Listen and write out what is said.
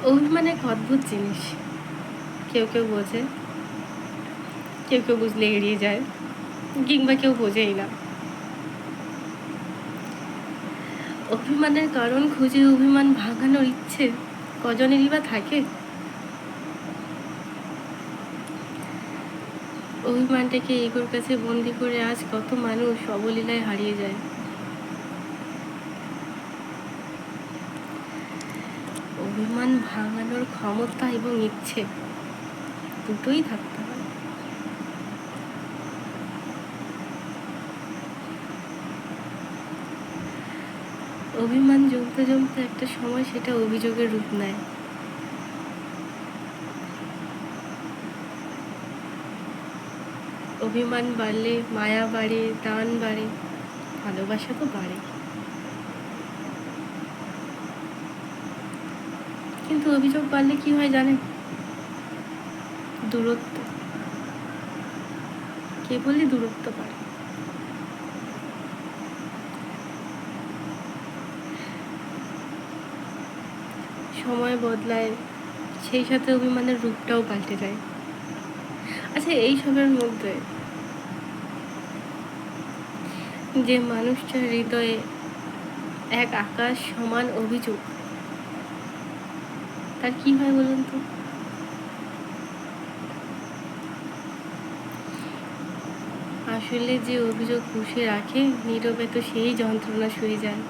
অভিমান এক অদ্ভুত জিনিস। কেউ কেউ বোঝে, কেউ কেউ বুঝলে এড়িয়ে যায়, কিংবা কেউ বোঝেই না। অভিমানের কারণ খুঁজে অভিমান ভাঙানোর ইচ্ছে কজনেরই বা থাকে? অভিমানটাকে ইগোর কাছে বন্দি করে আজ কত মানুষ অবলীলায় হারিয়ে যায়। অভিমান ভাঙানোর ক্ষমতা এবং ইচ্ছে দুটোই থাকতে হয়। অভিমান জমতে জমতে একটা সময় সেটা অভিযোগের রূপ নেয়। অভিমান বাড়লে মায়া বাড়ে, টান বাড়ে, ভালোবাসা তো বাড়ে। কিন্তু অভিযোগ বাড়লে কি হয় জানেন? দূরত্ব, কেবলই দূরত্ব বাড়ে। সময় বদলায়, সেই সাথে অভিমানের রূপটাও পাল্টে যায়। আচ্ছা, এই সবের মধ্যে যে মানুষটার হৃদয়ে এক আকাশ সমান অভিযোগ, তার কি হয় বলুন তো? আসলে যে অভিযোগ পুষে রাখে, নীরবে তো সেই যন্ত্রণা শুয়ে যায়।